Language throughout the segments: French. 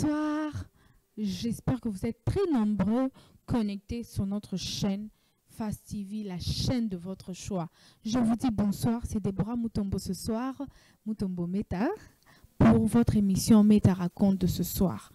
Bonsoir, j'espère que vous êtes très nombreux connectés sur notre chaîne Fast TV, la chaîne de votre choix. Je vous dis bonsoir, c'est Déborah Mutombo ce soir, Mutombo Meta, pour votre émission Meta Raconte de ce soir.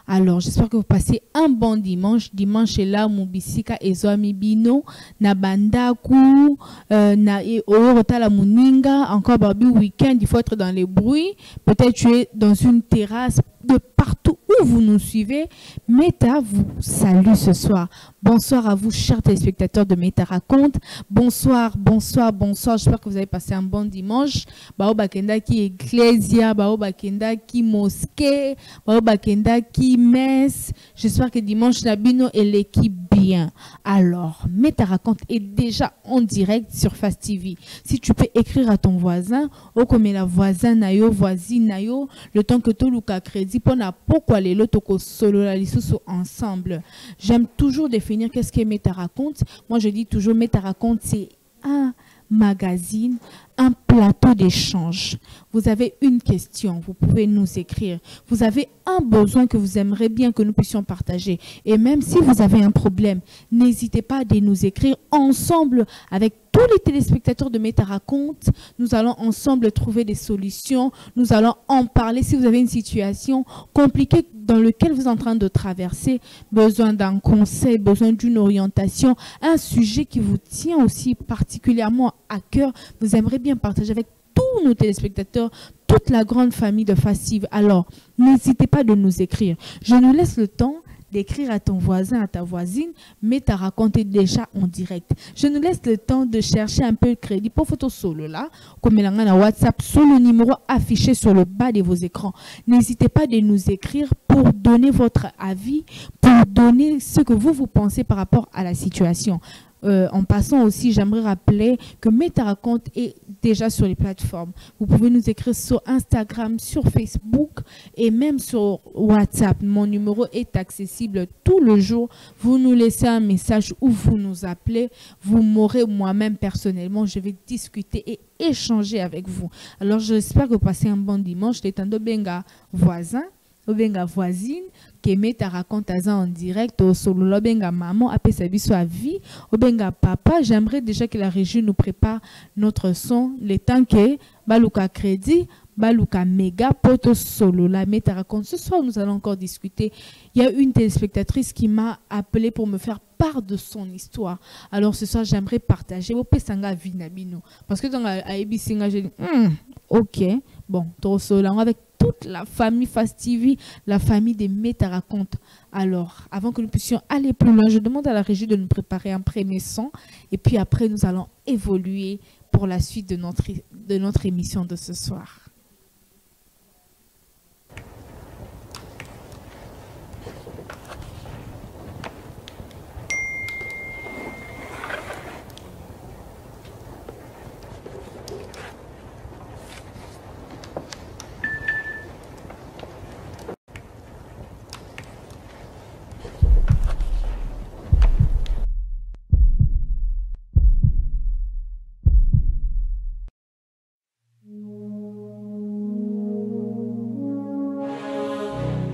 Alors, j'espère que vous passez un bon dimanche. Dimanche est là, Mubisika et Zoami Bino, Nabandaku, na Orotala Muninga, encore Babi Weekend, il faut être dans les bruits. Peut-être tu es dans une terrasse, de partout où vous nous suivez. Meta vous salue ce soir. Bonsoir à vous, chers téléspectateurs de Meta Raconte. Bonsoir, bonsoir, bonsoir. J'espère que vous avez passé un bon dimanche. Bao Bakenda qui Ecclesia, Bao Bakenda qui Mosquée, Bao Bakenda qui Messe. J'espère que dimanche, Nabino et l'équipe bien. Alors, Meta Raconte est déjà en direct sur Fast TV. Si tu peux écrire à ton voisin, ou comme la voisine nayo, voisine nayo, le temps que tu luka crédit, pour na pourquoi les lots solo la lisusu ensemble. J'aime toujours définir qu'est-ce que Meta Raconte. Moi, je dis toujours Meta Raconte, c'est un magazine, un plateau d'échange. Vous avez une question, vous pouvez nous écrire. Vous avez un besoin que vous aimeriez bien que nous puissions partager. Et même si vous avez un problème, n'hésitez pas à nous écrire ensemble avec tous les téléspectateurs de Meta Raconte. Nous allons ensemble trouver des solutions. Nous allons en parler. Si vous avez une situation compliquée dans laquelle vous êtes en train de traverser, besoin d'un conseil, besoin d'une orientation, un sujet qui vous tient aussi particulièrement à cœur, vous aimeriez bien partager avec tous nos téléspectateurs, toute la grande famille de Fast TV. Alors, n'hésitez pas de nous écrire. Je nous laisse le temps d'écrire à ton voisin, à ta voisine, mais t'as raconté déjà en direct. Je nous laisse le temps de chercher un peu de crédit pour photo solo là, comme il y a un WhatsApp, sur le numéro affiché sur le bas de vos écrans. N'hésitez pas de nous écrire pour donner votre avis, pour donner ce que vous pensez par rapport à la situation. En passant aussi, j'aimerais rappeler que Meta Raconte est déjà sur les plateformes. Vous pouvez nous écrire sur Instagram, sur Facebook et même sur WhatsApp. Mon numéro est accessible tout le jour. Vous nous laissez un message ou vous nous appelez. Vous m'aurez moi-même personnellement. Je vais discuter et échanger avec vous. Alors, j'espère que vous passez un bon dimanche. L'étando benga voisin, benga voisine, que Meta Raconte en direct au solo benga maman après sa vie soit vie au benga papa. J'aimerais déjà que la régie nous prépare notre son le temps que baluka crédit baluka méga poto solo la Meta Raconte. Ce soir nous allons encore discuter. Il y a une téléspectatrice qui m'a appelé pour me faire part de son histoire. Alors ce soir j'aimerais partager au pesanga vinabino parce que dans la ABC j'ai dit ok bon trop solo avec toute la famille Fast TV, la famille des Meta Raconte. Alors, avant que nous puissions aller plus loin, je demande à la régie de nous préparer un premier son. Et puis après, nous allons évoluer pour la suite de notre émission de ce soir.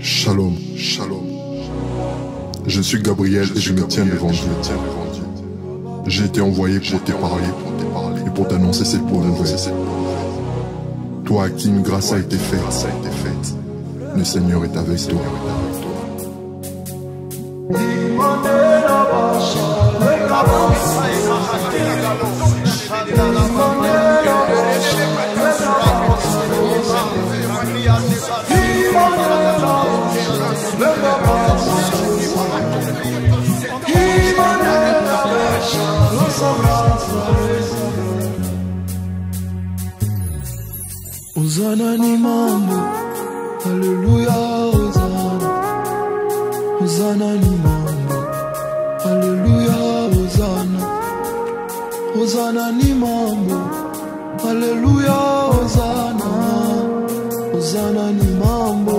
Shalom, shalom. Je suis Gabriel et je me tiens devant Dieu. J'ai été envoyé pour te parler et pour t'annoncer cette bonne nouvelle. Toi à qui une grâce a été faite, le Seigneur est avec toi. Hosanna ni mambo, Alléluia, Hosanna. Hosanna ni mambo, Alléluia, Hosanna. Hosanna ni mambo, Alléluia, Hosanna. Hosanna ni mambo,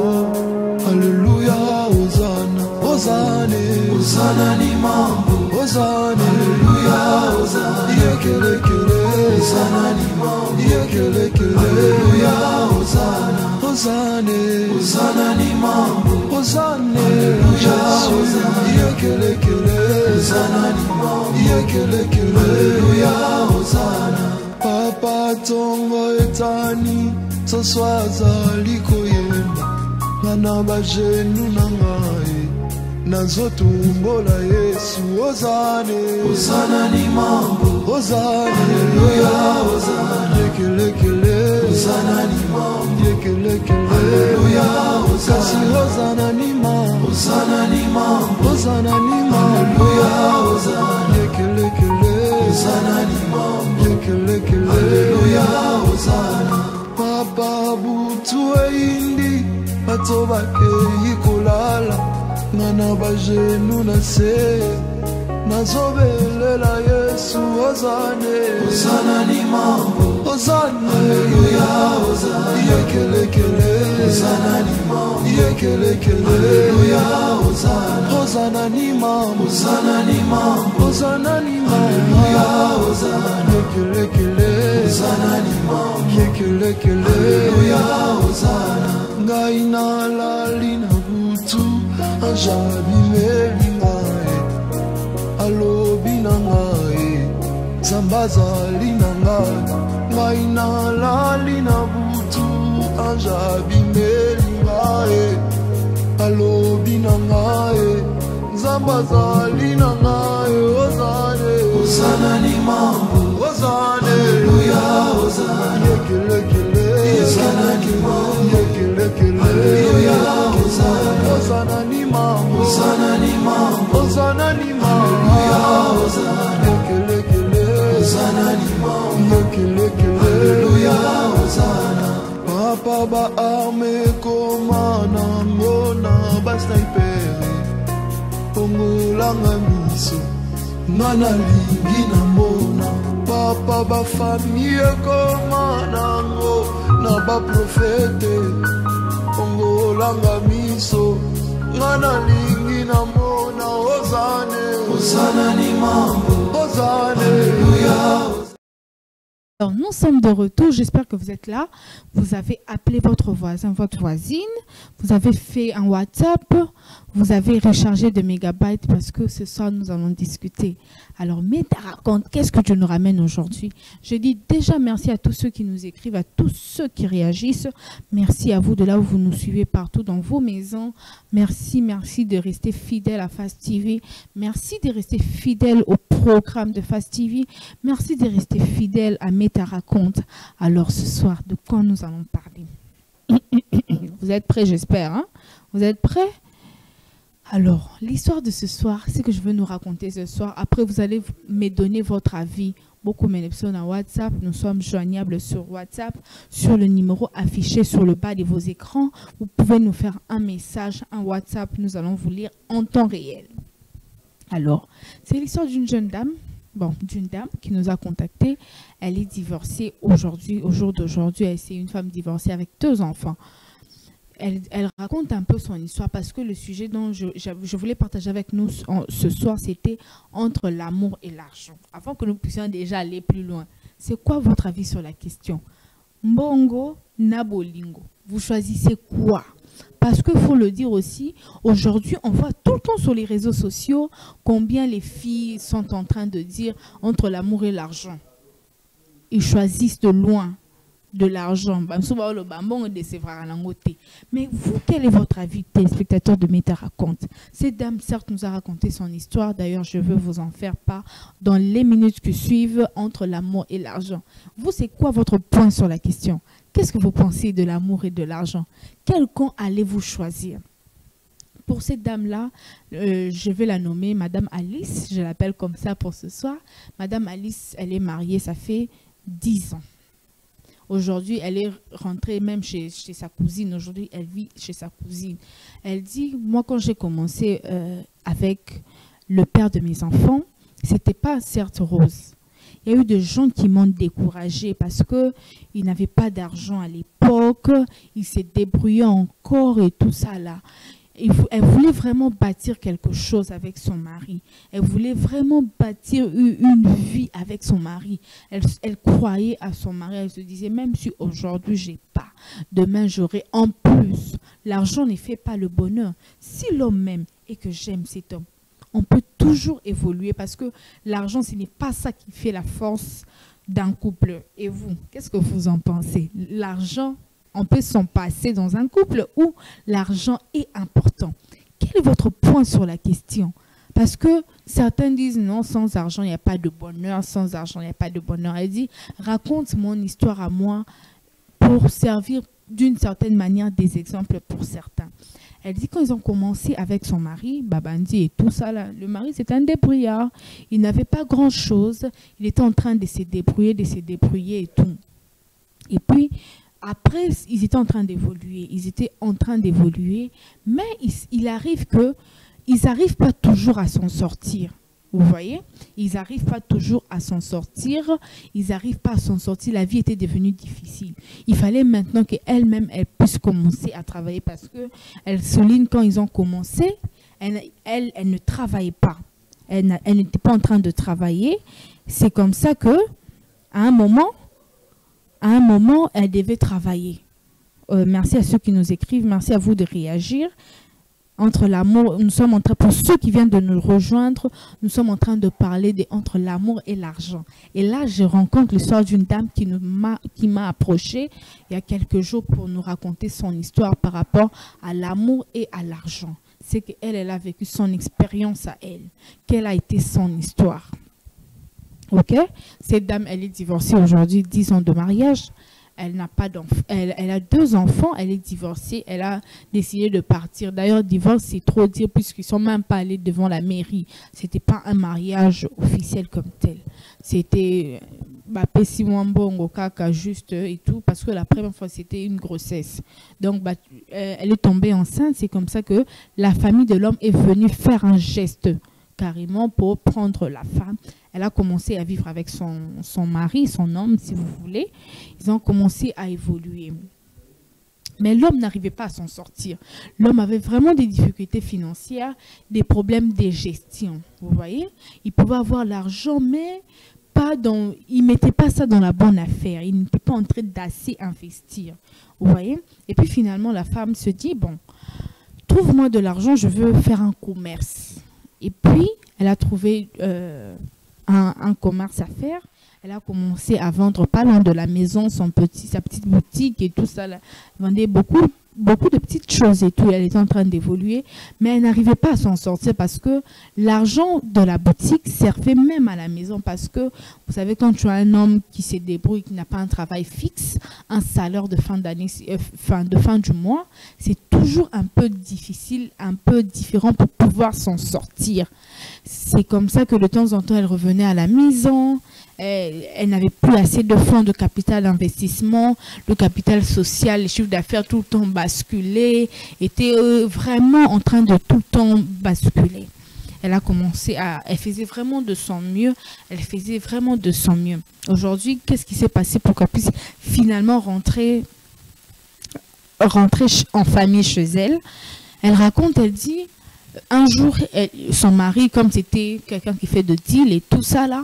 Alléluia, Hosanna. Hosanna, Hosanna ni mambo, Hosanna, Alléluia, Hosanna. Yekelekele, Hosanna ni mambo, yekelekele, Alléluia, Hosanna. Ozane, Ozana ni mambo, Ozane, Haleluya, Ozana, yekele kele, Ozana ni mambo, yekele kele, Haleluya, Ozana. Papa tongo etani, soswaza likoyemba, ngana bajenu nangaye, nazotumbola Yesu. Ozane, Ozana ni mambo, Ozane, Haleluya, Ozana, yekele kele, Ozana ni mambo, yekele kele, Haleluya, Ozana, kasi Ozana ni mambo, Ozana ni mambo, Ozana ni mambo, Haleluya, Ozana, yekele kele, Ozana ni mambo, yekele kele, Haleluya, Ozana. Papa butu indi, batoba ke yikolala, ngana bajenu na se, nazobelela Yesu. Ozane, Ozana ni mambo, Ozane, Haleluya, Ozana, yekele kele, Ozana ni mambo, yekele kele, Haleluya, Ozana, Ozana ni mambo, Ozana ni mambo, Ozana ni mambo, Haleluya, Ozana, yekele kele, Ozana ni mambo, yekele kele, Haleluya, Ozana. Ngai nalali na butu, anjabi melingae, alobi na ngai, zambazali na ngai. Ngai nalali na butu, anjabi melingae, alobi na ngai, zambazali na ngai. Ozane, Ozana ni mambo, Ozane, Haleluya, Ozana, yekele kele, Ozana ni mambo, yekele kele, Haleluya, Ozana, Ozana ni mambo, Ozana ni mambo, Ozana ni mambo, Haleluya, Ozana, yekele kele, Ozana ni mambo, yekele kele, Haleluya, Ozana. Papa ba arme komana ngona ba sniper, ongolanga miso, ngana lingi na mona. Papa ba famille komana ngo na ba profete, ongolanga miso, ngana lingi na mona. Ozane, Ozana ni mambo, Ozane, Haleluya. Alors, nous sommes de retour, j'espère que vous êtes là. Vous avez appelé votre voisin, votre voisine, vous avez fait un WhatsApp, vous avez rechargé de mégabytes parce que ce soir nous allons discuter. Alors, Meta raconte, qu'est-ce que tu nous ramènes aujourd'hui? Je dis déjà merci à tous ceux qui nous écrivent, à tous ceux qui réagissent. Merci à vous de là où vous nous suivez partout dans vos maisons. Merci, merci de rester fidèles à Fast TV. Merci de rester fidèles au programme de Fast TV. Merci de rester fidèles à Meta raconte. Alors, ce soir, de quoi nous allons parler? Vous êtes prêts, j'espère, hein? Vous êtes prêts? Alors, l'histoire de ce soir, c'est que je veux nous raconter ce soir. Après, vous allez me donner votre avis. Beaucoup de personnes à WhatsApp. Nous sommes joignables sur WhatsApp, sur le numéro affiché sur le bas de vos écrans. Vous pouvez nous faire un message, un WhatsApp. Nous allons vous lire en temps réel. Alors, c'est l'histoire d'une jeune dame. Bon, d'une dame qui nous a contactés. Elle est divorcée aujourd'hui, au jour d'aujourd'hui. C'est une femme divorcée avec 2 enfants. Elle raconte un peu son histoire parce que le sujet dont je voulais partager avec nous ce soir, c'était entre l'amour et l'argent. Avant que nous puissions déjà aller plus loin, c'est quoi votre avis sur la question? Mbongo na bolingo, vous choisissez quoi? Parce qu'il faut le dire aussi, aujourd'hui, on voit tout le temps sur les réseaux sociaux combien les filles sont en train de dire entre l'amour et l'argent. Ils choisissent de loin de l'argent. Mais vous, quel est votre avis, téléspectateur de Meta raconte? Cette dame, certes, nous a raconté son histoire. D'ailleurs, je veux vous en faire part dans les minutes qui suivent entre l'amour et l'argent. Vous, c'est quoi votre point sur la question? Qu'est-ce que vous pensez de l'amour et de l'argent? Quel camp allez-vous choisir? Pour cette dame-là, je vais la nommer Madame Alice. Je l'appelle comme ça pour ce soir. Madame Alice, elle est mariée, ça fait 10 ans. Aujourd'hui, elle est rentrée même chez sa cousine. Aujourd'hui, elle vit chez sa cousine. Elle dit, moi, quand j'ai commencé avec le père de mes enfants, c'était pas certes rose. Il y a eu des gens qui m'ont découragée parce qu'ils n'avaient pas d'argent à l'époque. Ils se débrouillaient encore et tout ça là. Elle voulait vraiment bâtir quelque chose avec son mari. Elle voulait vraiment bâtir une vie avec son mari. Elle croyait à son mari. Elle se disait, même si aujourd'hui j'ai pas, demain j'aurai en plus. L'argent ne fait pas le bonheur. Si l'homme m'aime et que j'aime cet homme, on peut toujours évoluer parce que l'argent, ce n'est pas ça qui fait la force d'un couple. Et vous, qu'est-ce que vous en pensez? L'argent, on peut s'en passer dans un couple où l'argent est important. Quel est votre point sur la question? Parce que certains disent non, sans argent, il n'y a pas de bonheur. Sans argent, il n'y a pas de bonheur. Elle dit, raconte mon histoire à moi pour servir d'une certaine manière des exemples pour certains. Elle dit quand ils ont commencé avec son mari, Babandi et tout ça, là, le mari c'était un débrouillard. Il n'avait pas grand-chose. Il était en train de se débrouiller et tout. Et puis, après, ils étaient en train d'évoluer. Mais il arrive qu'ils n'arrivent pas toujours à s'en sortir. Vous voyez? Ils n'arrivent pas toujours à s'en sortir. La vie était devenue difficile. Il fallait maintenant qu'elle-même, elle puisse commencer à travailler parce qu'elle souligne quand ils ont commencé, elle ne travaillait pas. Elle n'était pas en train de travailler. C'est comme ça qu'à un moment, elle devait travailler. Merci à ceux qui nous écrivent. Merci à vous de réagir. Entre l'amour, nous sommes en train, pour ceux qui viennent de nous rejoindre, nous sommes en train de parler entre l'amour et l'argent. Et là, je rencontre l'histoire d'une dame qui m'a approché il y a quelques jours pour nous raconter son histoire par rapport à l'amour et à l'argent. C'est qu'elle a vécu son expérience à elle. Quelle a été son histoire? Ok? Cette dame, elle est divorcée aujourd'hui, 10 ans de mariage. Elle n'a pas d'enfants. Elle a 2 enfants, elle est divorcée, elle a décidé de partir. D'ailleurs, divorce, c'est trop dire puisqu'ils ne sont même pas allés devant la mairie. Ce n'était pas un mariage officiel comme tel. C'était Pessimwambongo Kaka juste et tout, parce que la première fois, c'était une grossesse. Donc, elle est tombée enceinte. C'est comme ça que la famille de l'homme est venue faire un geste carrément pour prendre la femme. Elle a commencé à vivre avec son mari, son homme, si vous voulez. Ils ont commencé à évoluer. Mais l'homme n'arrivait pas à s'en sortir. L'homme avait vraiment des difficultés financières, des problèmes de gestion. Vous voyez? Il pouvait avoir l'argent, mais il ne mettait pas ça dans la bonne affaire. Il n'était pas en train d'assez investir. Vous voyez? Et puis finalement, la femme se dit, bon, trouve-moi de l'argent, je veux faire un commerce. Et puis, elle a trouvé un commerce à faire. Elle a commencé à vendre pas loin de la maison sa petite boutique et tout ça. Elle vendait beaucoup de petites choses et tout. Elle était en train d'évoluer, mais elle n'arrivait pas à s'en sortir parce que l'argent de la boutique servait même à la maison. Parce que, vous savez, quand tu as un homme qui se débrouille, qui n'a pas un travail fixe, un salaire de fin d'année, de fin du mois, c'est toujours un peu difficile, un peu différent pour pouvoir s'en sortir. C'est comme ça que de temps en temps, elle revenait à la maison. Elle n'avait plus assez de fonds de capital d'investissement, le capital social, les chiffres d'affaires tout le temps basculés, était vraiment en train de tout le temps basculer. Elle a commencé elle faisait vraiment de son mieux, Aujourd'hui, qu'est-ce qui s'est passé pour qu'elle puisse finalement rentrer en famille chez elle? Elle raconte, elle dit, un jour, son mari, comme c'était quelqu'un qui fait de deal et tout ça là,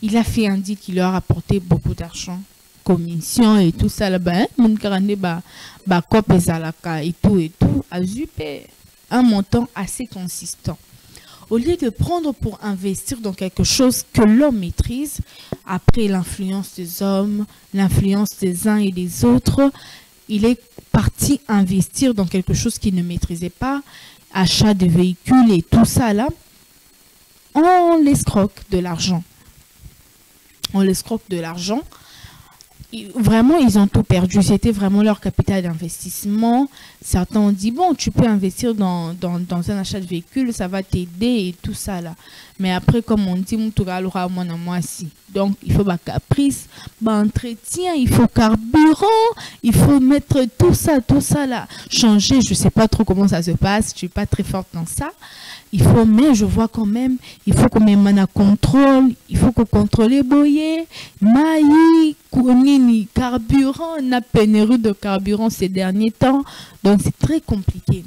il a fait un deal qui leur a apporté beaucoup d'argent, commission et tout ça là-bas. Et tout, a zupé un montant assez consistant. Au lieu de prendre pour investir dans quelque chose que l'homme maîtrise, après l'influence des hommes, l'influence des uns et des autres, il est parti investir dans quelque chose qu'il ne maîtrisait pas, achat de véhicules et tout ça là, on l'escroque de l'argent. Vraiment, ils ont tout perdu. C'était vraiment leur capital d'investissement. Certains ont dit, bon, tu peux investir dans un achat de véhicule, ça va t'aider et tout ça là. Mais après, comme on dit, donc il faut caprice, entretien, il faut carburant, il faut mettre tout ça là. Changer, je ne sais pas trop comment ça se passe, je ne suis pas très forte dans ça. Mais je vois quand même, il faut qu'on mette un contrôle, il faut qu'on contrôle les boyers, maïs, carburant, on a pénurie de carburant ces derniers temps, donc c'est très compliqué.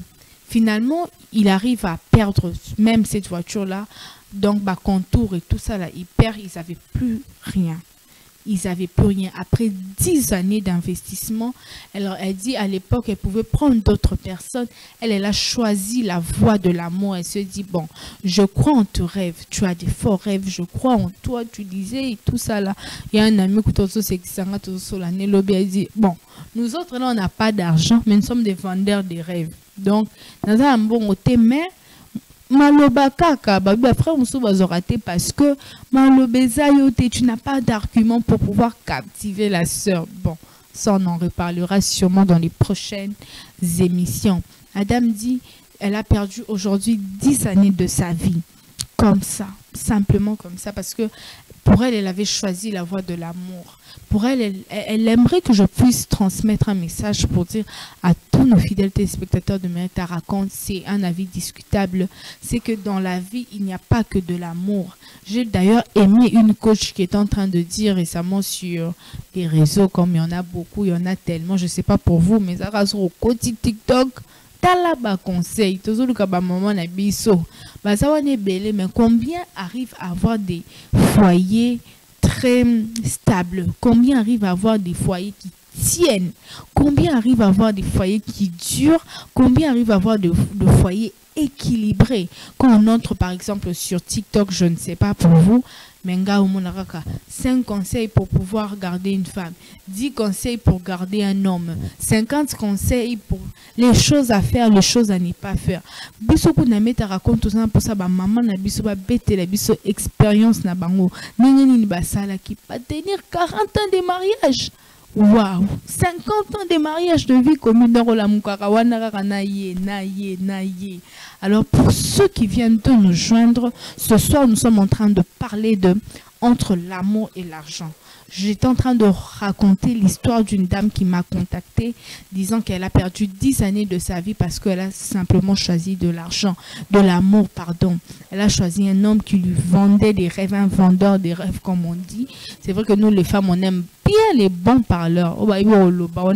Finalement, il arrive à perdre même cette voiture-là. Donc, bah, contour et tout ça, là, il perd, ils n'avaient plus rien. Ils n'avaient plus rien. Après 10 années d'investissement, elle dit à l'époque, elle pouvait prendre d'autres personnes. Elle a choisi la voie de l'amour. Elle se dit, bon, je crois en tes rêves. Tu as des forts rêves. Je crois en toi. Tu disais et tout ça là. Il y a un ami qui a dit, bon, nous autres là, on n'a pas d'argent, mais nous sommes des vendeurs de rêves. Donc, dans un bon côté, mais maloba kaka babi frère musu bazorate parce que malobeza yote tu n'as pas d'argument pour pouvoir captiver la sœur. Bon, ça on en reparlera sûrement dans les prochaines émissions. Madame dit elle a perdu aujourd'hui 10 années de sa vie comme ça, simplement comme ça, parce que pour elle, elle avait choisi la voie de l'amour. Pour elle, elle aimerait que je puisse transmettre un message pour dire à tous nos fidèles téléspectateurs de Mérite à raconter, c'est un avis discutable, c'est que dans la vie, il n'y a pas que de l'amour. J'ai d'ailleurs aimé une coach qui est en train de dire récemment sur les réseaux, comme il y en a beaucoup, il y en a tellement, je ne sais pas pour vous, mais ça reste au côté TikTok, t'as là conseil, toujours le cas maman na biso, bah ça va ne belé, mais combien arrive à avoir des foyers très stables, combien arrive à avoir des foyers qui tiennent, combien arrive à avoir des foyers qui durent, combien arrive à avoir de foyers équilibrés. Quand on entre par exemple sur TikTok, je ne sais pas pour vous, mais 5 conseils pour pouvoir garder une femme, 10 conseils pour garder un homme, 50 conseils pour les choses à faire, les choses à ne pas faire. Bisoku na meta raconte tout ça pour ça ba maman na biso ba bete la biso expérience na bango. Nini ni basala qui pas tenir 40 ans de mariage. Waouh, 50 ans de mariage de vie commune dans la mukarawana naye. Alors pour ceux qui viennent de nous joindre, ce soir nous sommes en train de parler de entre l'amour et l'argent. J'étais en train de raconter l'histoire d'une dame qui m'a contactée disant qu'elle a perdu 10 années de sa vie parce qu'elle a simplement choisi de l'argent, de l'amour, pardon. Elle a choisi un homme qui lui vendait des rêves, un vendeur des rêves comme on dit. C'est vrai que nous les femmes, on aime bien les bons parleurs.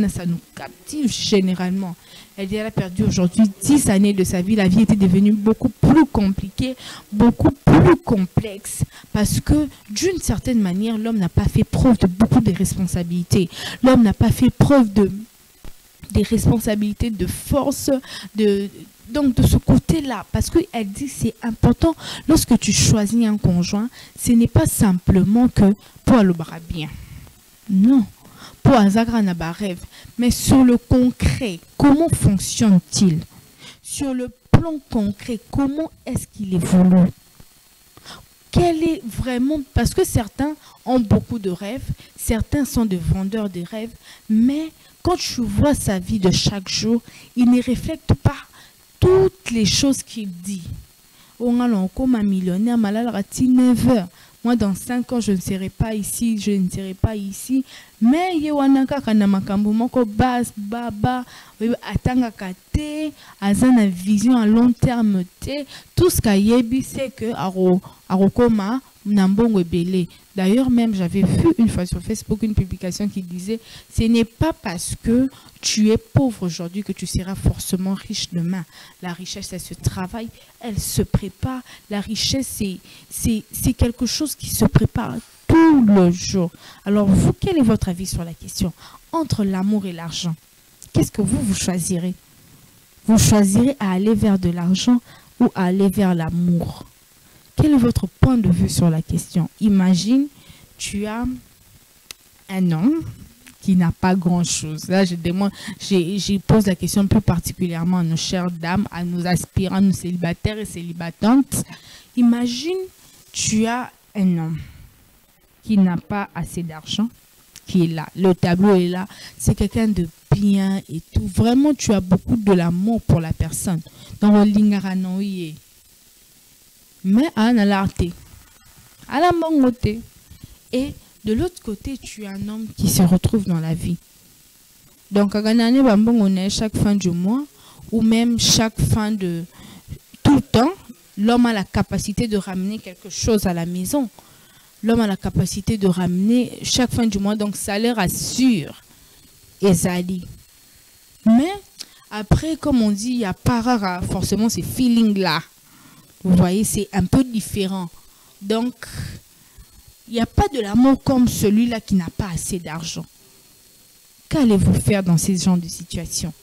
Ça nous captive généralement. Elle dit qu'elle a perdu aujourd'hui 10 années de sa vie. La vie était devenue beaucoup plus compliquée, beaucoup plus complexe. Parce que d'une certaine manière, l'homme n'a pas fait preuve de beaucoup de responsabilités. L'homme n'a pas fait preuve des responsabilités, de force, donc de ce côté-là. Parce qu'elle dit que c'est important, lorsque tu choisis un conjoint, ce n'est pas simplement que pour le bras bien. Non. Pour Azagra n'a rêve, mais sur le concret, comment fonctionne-t-il? Sur le plan concret, comment est-ce qu'il évolue? Quel est vraiment, parce que certains ont beaucoup de rêves, certains sont des vendeurs de rêves, mais quand tu vois sa vie de chaque jour, il ne reflète pas toutes les choses qu'il dit. On a comme un millionnaire, malal rati 9 heures. Moi, dans 5 ans, je ne serai pas ici, je ne serai pas ici. Mais yewanaka kana makambo moko bas baba atanga kate azana vision à long terme te tout ce qu'a yebi c'est que arokoma nambongo belé. D'ailleurs même j'avais vu une fois sur Facebook une publication qui disait ce n'est pas parce que tu es pauvre aujourd'hui que tu seras forcément riche demain. La richesse elle se travaille, elle se prépare. La richesse c'est quelque chose qui se prépare tout le jour. Alors vous, quel est votre avis sur la question? Entre l'amour et l'argent, qu'est-ce que vous choisirez? Vous choisirez à aller vers de l'argent ou à aller vers l'amour? Quel est votre point de vue sur la question? Imagine, tu as un homme qui n'a pas grand-chose. Là, je pose la question plus particulièrement à nos chères dames, à nos aspirants, nos célibataires et célibatantes. Imagine, tu as un homme qui n'a pas assez d'argent, qui est là. Le tableau est là. C'est quelqu'un de bien et tout. Vraiment, tu as beaucoup de l'amour pour la personne. Dans le lingaranoïe. Mais à l'arté. À la mangoté. Et de l'autre côté, tu as un homme qui se retrouve dans la vie. Donc, à Ganane, on est chaque fin du mois, ou même chaque fin de tout le temps, l'homme a la capacité de ramener quelque chose à la maison. L'homme a la capacité de ramener chaque fin du mois, donc salaire assure Ezali. Mais Après, comme on dit, il n'y a pas rare, forcément ces feelings-là. Vous voyez, c'est un peu différent. Donc, il n'y a pas de l'amour comme celui-là qui n'a pas assez d'argent. Qu'allez-vous faire dans ces genres de situations?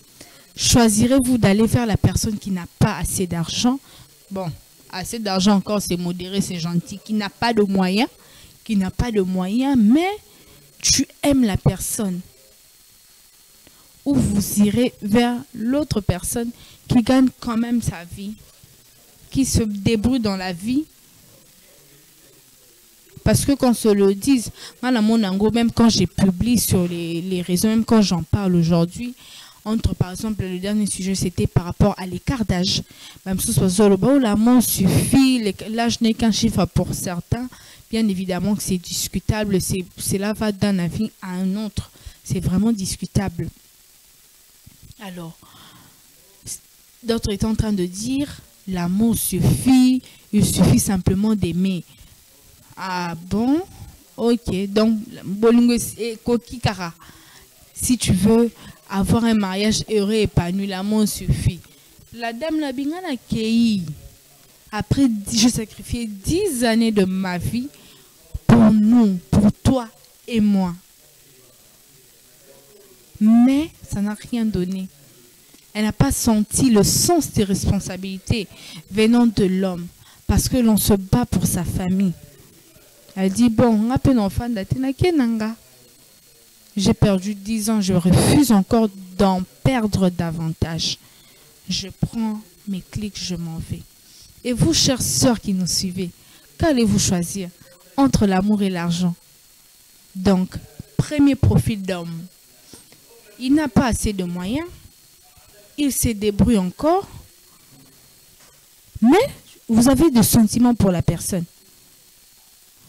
Choisirez-vous d'aller vers la personne qui n'a pas assez d'argent? Bon, assez d'argent encore, c'est modéré, c'est gentil. Qui n'a pas de moyens, mais tu aimes la personne. Ou vous irez vers l'autre personne qui gagne quand même sa vie, qui se débrouille dans la vie. Parce que qu'on se le dise, même quand j'ai publié sur les réseaux, même quand j'en parle aujourd'hui, entre par exemple, le dernier sujet, c'était par rapport à l'écart d'âge. Même si l'amour suffit, l'âge n'est qu'un chiffre pour certains. Bien évidemment que c'est discutable, cela va d'un avis à un autre. C'est vraiment discutable. Alors, d'autres étaient en train de dire, l'amour suffit, il suffit simplement d'aimer. Ah bon? Ok, donc, si tu veux avoir un mariage heureux et épanoui, l'amour suffit. La dame la bingana kei. Après, je sacrifié 10 années de ma vie pour nous, pour toi et moi. Mais ça n'a rien donné. Elle n'a pas senti le sens des responsabilités venant de l'homme. Parce que l'on se bat pour sa famille. Elle dit, bon, j'ai perdu 10 ans, je refuse encore d'en perdre davantage. Je prends mes clics, je m'en vais. Et vous, chères sœurs qui nous suivez, qu'allez-vous choisir entre l'amour et l'argent? Donc, premier profil d'homme. Il n'a pas assez de moyens. Il se débrouille encore. Mais vous avez des sentiments pour la personne.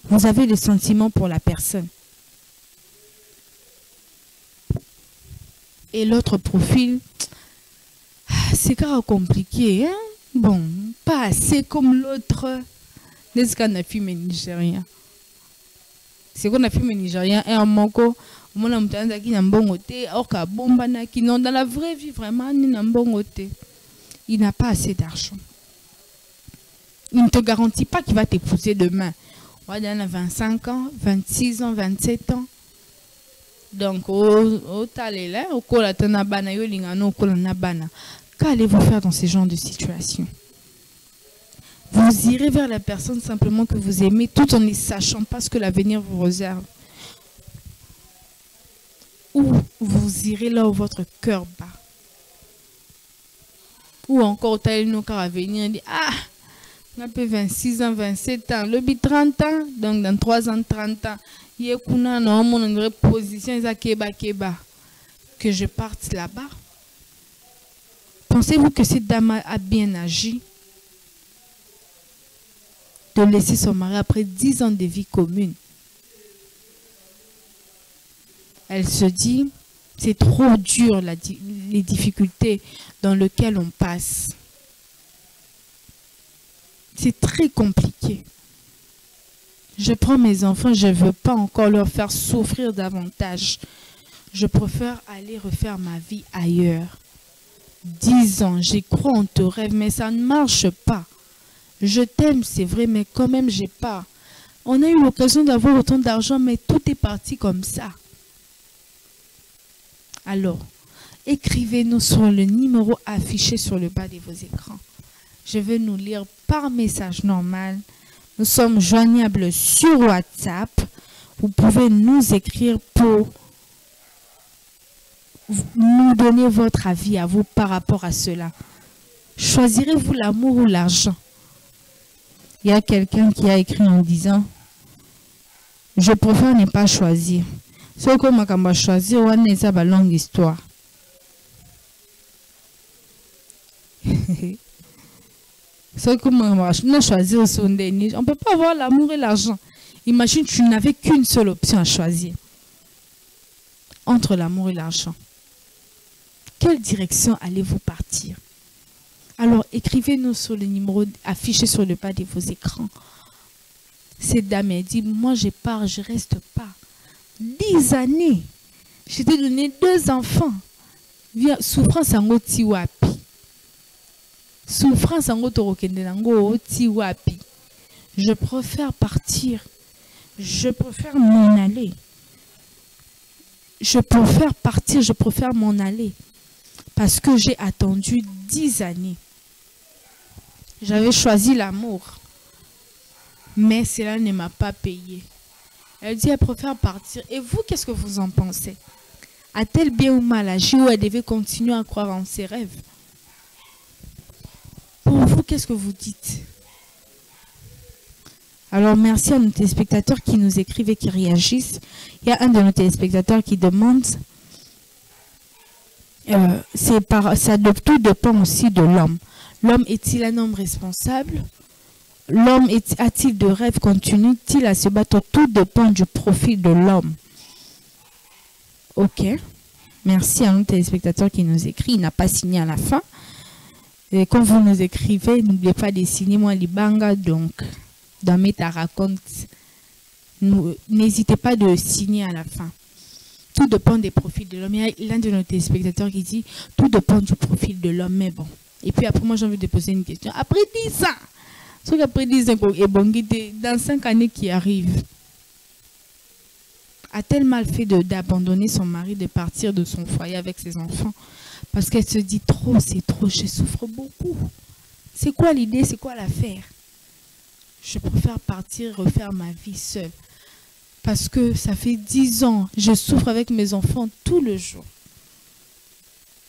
Vous avez des sentiments pour la personne. Et l'autre profil, c'est carrément compliqué. Hein? Bon, pas assez comme l'autre. C'est qu'on a filmé nigérien. C'est qu'on a filmé nigérien et en manco. Dans la vraie vie, vraiment, il n'a pas assez d'argent. Il ne te garantit pas qu'il va t'épouser demain. Il a 25 ans, 26 ans, 27 ans. Donc, qu'allez-vous faire dans ce genre de situation? Vous irez vers la personne simplement que vous aimez tout en ne sachant pas ce que l'avenir vous réserve. Ou vous irez là où votre cœur bat. Ou encore, vous allez nous venir et dire, ah, on a 26 ans, 27 ans, le 30 ans, donc dans 3 ans, 30 ans, il y a une position, que je parte là-bas. Pensez-vous que cette dame a bien agi de laisser son mari après 10 ans de vie commune? Elle se dit, c'est trop dur les difficultés dans lesquelles on passe. C'est très compliqué. Je prends mes enfants, je ne veux pas encore leur faire souffrir davantage. Je préfère aller refaire ma vie ailleurs. 10 ans, j'y crois, on te rêve, mais ça ne marche pas. Je t'aime, c'est vrai, mais quand même, j'ai pas. On a eu l'occasion d'avoir autant d'argent, mais tout est parti comme ça. Alors, écrivez-nous sur le numéro affiché sur le bas de vos écrans. Je vais nous lire par message normal. Nous sommes joignables sur WhatsApp. Vous pouvez nous écrire pour nous donner votre avis à vous par rapport à cela. Choisirez-vous l'amour ou l'argent? Il y a quelqu'un qui a écrit en disant, je préfère ne pas choisir. Ce que je choisir, c'est une longue histoire. Ce que je choisir, on ne peut pas avoir l'amour et l'argent. Imagine, tu n'avais qu'une seule option à choisir. Entre l'amour et l'argent. Quelle direction allez-vous partir? Alors, écrivez-nous sur le numéro affiché sur le bas de vos écrans. Cette dame a dit, moi je pars, je ne reste pas. 10 années. Je t'ai donné 2 enfants. Via souffrance ango ti wapi. Souffrance ango torokende nango ti wapi. Je préfère partir. Je préfère m'en aller. Je préfère partir, je préfère m'en aller. Parce que j'ai attendu 10 années. J'avais choisi l'amour. Mais cela ne m'a pas payé. Elle dit, elle préfère partir. Et vous, qu'est-ce que vous en pensez? A-t-elle bien ou mal agi ou elle devait continuer à croire en ses rêves? Pour vous, qu'est-ce que vous dites? Alors, merci à nos téléspectateurs qui nous écrivent et qui réagissent. Il y a un de nos téléspectateurs qui demande, tout dépend aussi de l'homme. L'homme est-il un homme responsable? L'homme a-t-il de rêves? Continue-t-il à se battre? Tout dépend du profil de l'homme. Ok. Merci à nos téléspectateurs qui nous écrivent. Il n'a pas signé à la fin. Et quand vous nous écrivez, n'oubliez pas de signer moi Libanga. Donc, dans Meta raconte, n'hésitez pas de signer à la fin. Tout dépend des profils de l'homme. Il y a l'un de nos téléspectateurs qui dit tout dépend du profil de l'homme. Mais bon. Et puis après, moi, j'ai envie de poser une question. Après 10 ans, sauf qu'après 10 ans, dans 5 années qui arrivent, a-t-elle mal fait d'abandonner son mari, de partir de son foyer avec ses enfants? Parce qu'elle se dit trop, c'est trop, je souffre beaucoup. C'est quoi l'idée? C'est quoi l'affaire? Je préfère partir, refaire ma vie seule. Parce que ça fait 10 ans, je souffre avec mes enfants tout le jour.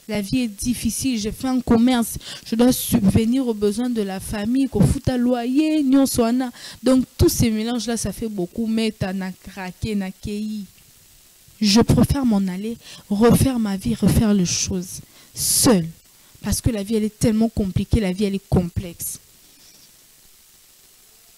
La vie est difficile, j'ai fait un commerce, je dois subvenir aux besoins de la famille, qu'on fout à loyer, nyon soana. Donc tous ces mélanges-là, ça fait beaucoup, mais t'as na craqué, na kéi. Je préfère m'en aller, refaire ma vie, refaire les choses seule. Parce que la vie, elle est tellement compliquée, la vie, elle est complexe.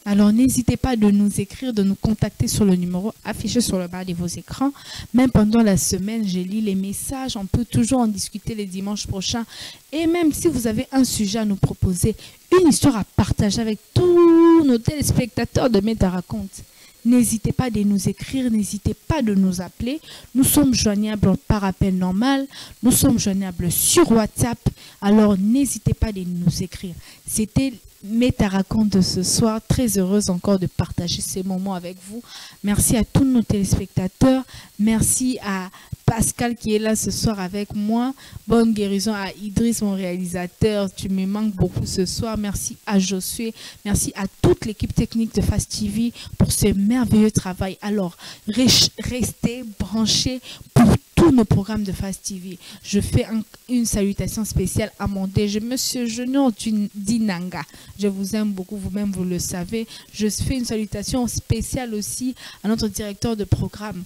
Alors, n'hésitez pas de nous écrire, de nous contacter sur le numéro affiché sur le bas de vos écrans. Même pendant la semaine, je lis les messages. On peut toujours en discuter les dimanches prochains. Et même si vous avez un sujet à nous proposer, une histoire à partager avec tous nos téléspectateurs de Meta Raconte, n'hésitez pas de nous écrire, n'hésitez pas de nous appeler. Nous sommes joignables par appel normal. Nous sommes joignables sur WhatsApp. Alors, n'hésitez pas de nous écrire. C'était Meta Raconte de ce soir. Très heureuse encore de partager ces moments avec vous. Merci à tous nos téléspectateurs. Merci à Pascal qui est là ce soir avec moi. Bonne guérison à Idriss, mon réalisateur. Tu me manques beaucoup ce soir. Merci à Josué. Merci à toute l'équipe technique de Fast TV pour ce merveilleux travail. Alors, restez branchés pour tous nos programmes de Fast TV. Je fais une salutation spéciale à mon DG, Monsieur Junior Dinanga. Je vous aime beaucoup, vous-même vous le savez. Je fais une salutation spéciale aussi à notre directeur de programme,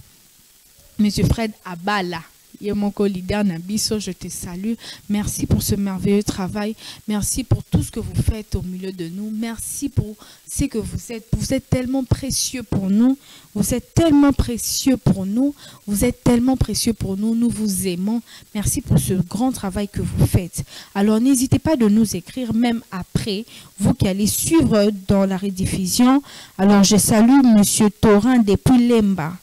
Monsieur Fred Abala. Yemoko leader Nabiso, je te salue. Merci pour ce merveilleux travail. Merci pour tout ce que vous faites au milieu de nous. Merci pour ce que vous êtes. Vous êtes tellement précieux pour nous. Vous êtes tellement précieux pour nous. Vous êtes tellement précieux pour nous. Nous vous aimons. Merci pour ce grand travail que vous faites. Alors, n'hésitez pas de nous écrire, même après, vous qui allez suivre dans la rediffusion. Alors, je salue Monsieur Torin depuis Lemba.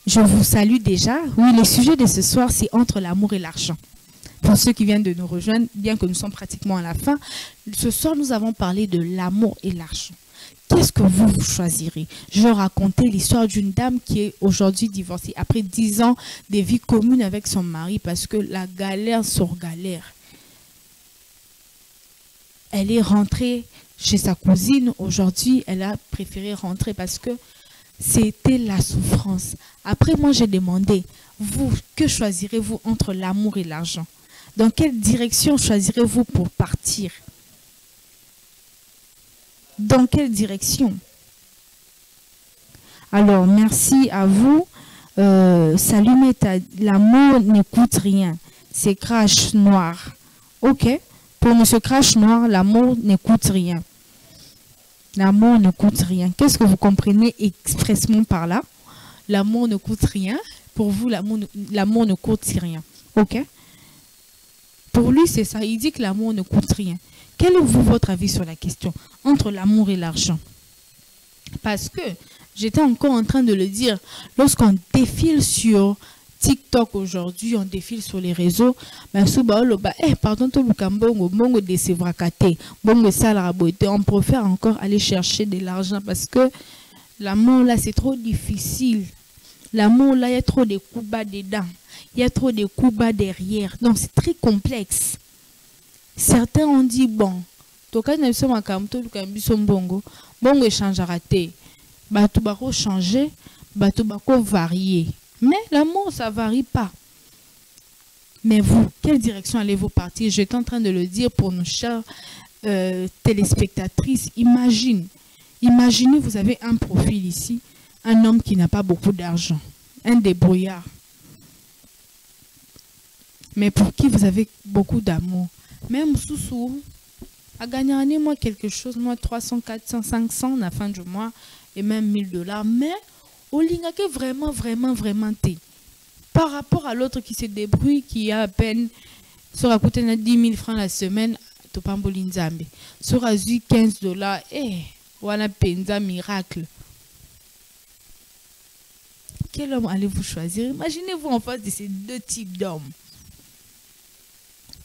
Je vous salue déjà. Oui, le sujet de ce soir, c'est entre l'amour et l'argent. Pour ceux qui viennent de nous rejoindre, bien que nous sommes pratiquement à la fin, ce soir, nous avons parlé de l'amour et l'argent. Qu'est-ce que vous choisirez? Je racontais l'histoire d'une dame qui est aujourd'hui divorcée après 10 ans de vie commune avec son mari parce que la galère sur galère. Elle est rentrée chez sa cousine. Aujourd'hui, elle a préféré rentrer parce que c'était la souffrance. Après, moi, j'ai demandé, vous, que choisirez-vous entre l'amour et l'argent? Dans quelle direction choisirez-vous pour partir? Dans quelle direction? Alors, merci à vous. Salut Meta, l'amour ne coûte rien. C'est Crash Noir. Ok. Pour Monsieur Crash Noir, l'amour ne coûte rien. L'amour ne coûte rien. Qu'est-ce que vous comprenez expressément par là? L'amour ne coûte rien. Pour vous, l'amour ne coûte rien. Ok? Pour lui, c'est ça. Il dit que l'amour ne coûte rien. Quel est votre avis sur la question entre l'amour et l'argent? Parce que j'étais encore en train de le dire. Lorsqu'on défile sur TikTok aujourd'hui, on défile sur les réseaux. Mais pardon, tout le Cambongo, bongo décevra katé, bongo salara beauté. On préfère encore aller chercher de l'argent parce que l'amour là, c'est trop difficile. L'amour là, il y a trop de coups bas dedans. Il y a trop de coups bas derrière. Donc, c'est très complexe. Certains ont dit, bon, toka na biso makambo to luka biso mbongo, bongo échangera té. Bato bako changer, bato bako varier. Mais l'amour, ça varie pas. Mais vous, quelle direction allez-vous partir? J'étais en train de le dire pour nos chères téléspectatrices. Imaginez, vous avez un profil ici, un homme qui n'a pas beaucoup d'argent, un débrouillard. Mais pour qui vous avez beaucoup d'amour. Même sous à gagner moi quelque chose, moi 300, 400, 500 à la fin du mois et même $1000. Mais au lingake vraiment t'es. Par rapport à l'autre qui se débrouille, qui a à peine sera coûté 10 000 francs la semaine, Topamboli Nzambe. Sera eu $15, voilà penza miracle. Quel homme allez-vous choisir? Imaginez-vous en face de ces deux types d'hommes.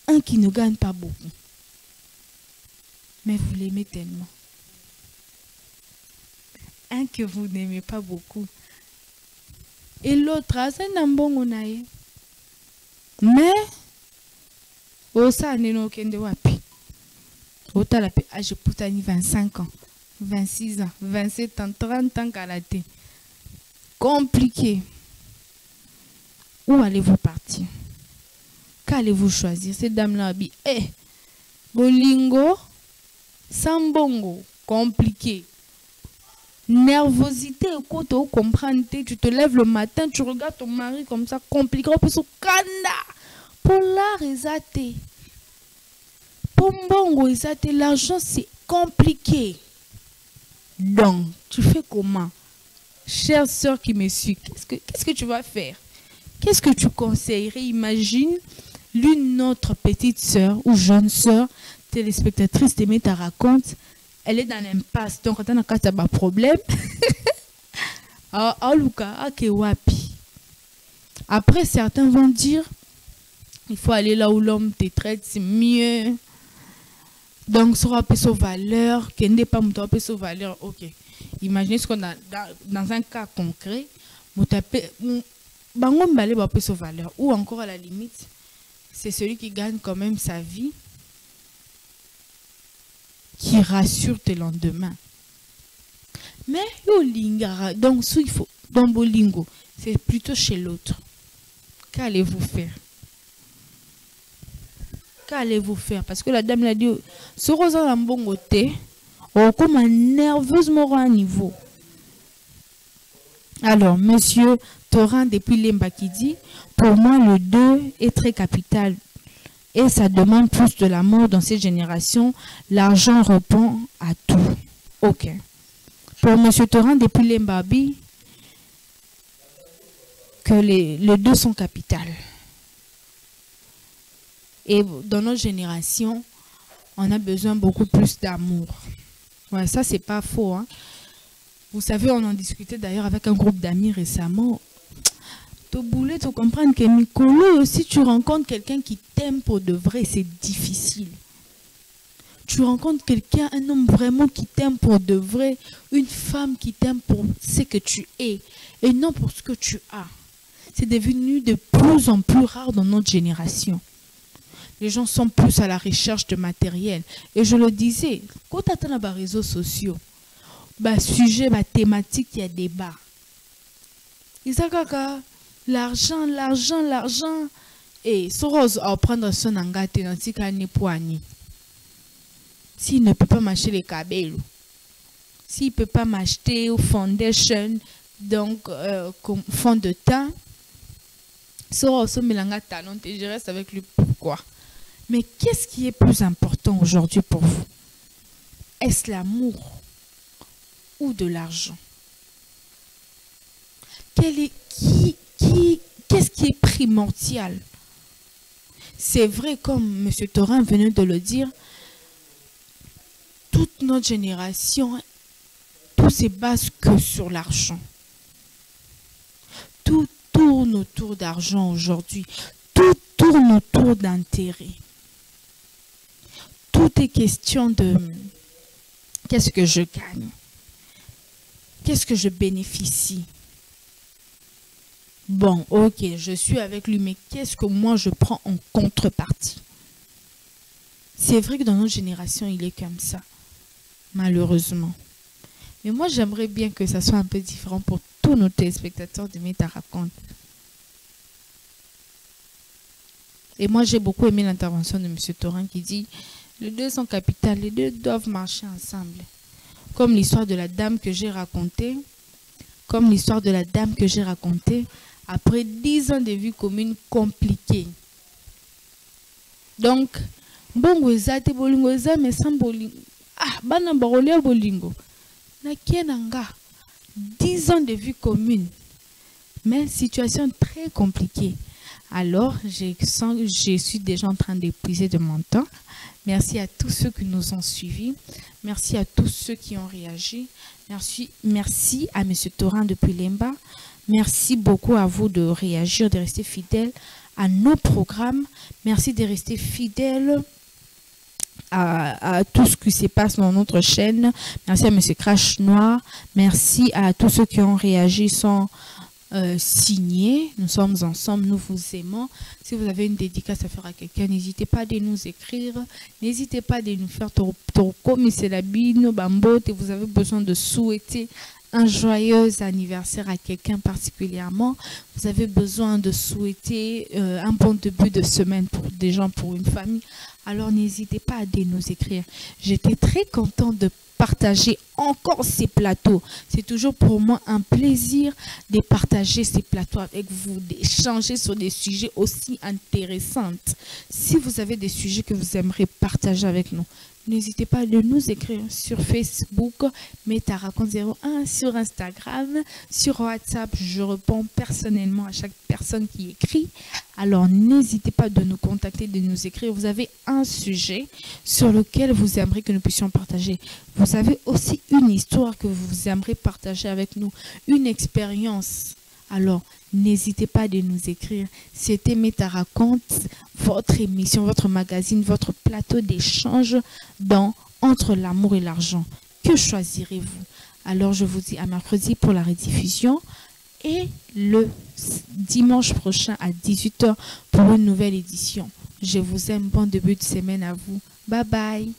Un qui ne gagne pas beaucoup. Mais vous l'aimez tellement. Un que vous n'aimez pas beaucoup. Et l'autre, c'est un bon onaye. Mais, ça n'est pas kende wapi. Ota la âge poutani 25 ans, 26 ans, 27 ans, 30 ans kalaté. Compliqué. Où allez-vous partir? Qu'allez-vous choisir? Cette dame-là, bolingo, sambongo, compliqué. Nervosité, quand tu comprends, tu te lèves le matin, tu regardes ton mari comme ça, compliqué. Pour l'art, exaté. Pour mbongo, exaté. L'argent, c'est compliqué. Donc, tu fais comment? Chère sœur qui me suit, qu'est-ce que tu vas faire? Qu'est-ce que tu conseillerais? Imagine l'une autre petite sœur ou jeune sœur, téléspectatrice de ta raconte, elle est dans l'impasse, donc quand on a un problème, après certains vont dire, il faut aller là où l'homme te traite, c'est mieux. Donc, ça va payer valeur, qui n'est pas mon valeur, ok. Imaginez ce qu'on a dans un cas concret, valeur, ou encore à la limite, c'est celui qui gagne quand même sa vie, qui rassure tes lendemains. Mais donc il faut dans Bolingo, c'est plutôt chez l'autre. Qu'allez-vous faire? Qu'allez-vous faire? Parce que la dame l'a dit, ce rosa en bon côté, comme nerveusement à un niveau. Alors, monsieur Torrent depuis Lemba qui dit, pour moi le 2 est très capital et ça demande plus de l'amour dans cette génération. L'argent répond à tout. Ok. Pour monsieur Torrent depuis Lembabi, que les deux sont capitales. Et dans notre génération, on a besoin beaucoup plus d'amour. Ouais, ça, c'est pas faux. Hein. Vous savez, on en discutait d'ailleurs avec un groupe d'amis récemment. Tu boulet, tu comprends que Mikolo, si tu rencontres quelqu'un qui t'aime pour de vrai, c'est difficile. Tu rencontres quelqu'un, un homme vraiment qui t'aime pour de vrai, une femme qui t'aime pour ce que tu es et non pour ce que tu as. C'est devenu de plus en plus rare dans notre génération. Les gens sont plus à la recherche de matériel. Et je le disais, quand tu attends les réseaux sociaux, sujet, thématique, il y a débat. L'argent. Et Soros à prendre son engagement dans ce cas n'est poigné. S'il ne peut pas m'acheter les cabello, s'il ne peut pas m'acheter au foundation, donc comme fond de teint, Soros melanga talent et je reste avec lui. Pourquoi? Mais qu'est-ce qui est plus important aujourd'hui pour vous? Est-ce l'amour ou de l'argent? Qu'est-ce qui est primordial? C'est vrai, comme M. Torrent venait de le dire, toute notre génération, tout se base que sur l'argent. Tout tourne autour d'argent aujourd'hui. Tout tourne autour d'intérêt. Tout est question de qu'est-ce que je gagne? Qu'est-ce que je bénéficie? Bon, ok, je suis avec lui, mais qu'est-ce que moi je prends en contrepartie? C'est vrai que dans notre génération, il est comme ça, malheureusement. Mais moi, j'aimerais bien que ça soit un peu différent pour tous nos téléspectateurs de Meta Raconte. Et moi, j'ai beaucoup aimé l'intervention de M. Thorin qui dit « Les deux sont capitales, les deux doivent marcher ensemble. » Comme l'histoire de la dame que j'ai racontée, après 10 ans de vie commune compliquée. Donc, bongo ezate bolingo ezame sans bolingo. Ah, bana barolia bolingo. Na kienanga. 10 ans de vie commune. Mais situation très compliquée. Alors, je suis déjà en train d'épuiser de mon temps. Merci à tous ceux qui nous ont suivis. Merci à tous ceux qui ont réagi. Merci à M. Thorin depuis Lemba. Merci beaucoup à vous de réagir, de rester fidèles à nos programmes. Merci de rester fidèles à tout ce qui se passe dans notre chaîne. Merci à M. Crash Noir. Merci à tous ceux qui ont réagi sans signer. Nous sommes ensemble, nous vous aimons. Si vous avez une dédicace à faire à quelqu'un, n'hésitez pas à nous écrire. N'hésitez pas à nous faire comme c'est la bino bambote et vous avez besoin de souhaiter un joyeux anniversaire à quelqu'un particulièrement. Vous avez besoin de souhaiter un bon début de semaine pour des gens, pour une famille. Alors n'hésitez pas à nous écrire. J'étais très contente de partager encore ces plateaux. C'est toujours pour moi un plaisir de partager ces plateaux avec vous, d'échanger sur des sujets aussi intéressants. Si vous avez des sujets que vous aimeriez partager avec nous, n'hésitez pas à nous écrire sur Facebook, Meta Raconte 01, sur Instagram, sur WhatsApp. Je réponds personnellement à chaque personne qui écrit. Alors n'hésitez pas de nous contacter, de nous écrire. Vous avez un sujet sur lequel vous aimeriez que nous puissions partager. Vous avez aussi une histoire que vous aimeriez partager avec nous, une expérience. Alors, n'hésitez pas de nous écrire. C'était Meta Raconte, votre émission, votre magazine, votre plateau d'échange dans Entre l'amour et l'argent. Que choisirez-vous? Alors, je vous dis à mercredi pour la rediffusion et le dimanche prochain à 18 h pour une nouvelle édition. Je vous aime. Bon début de semaine à vous. Bye bye.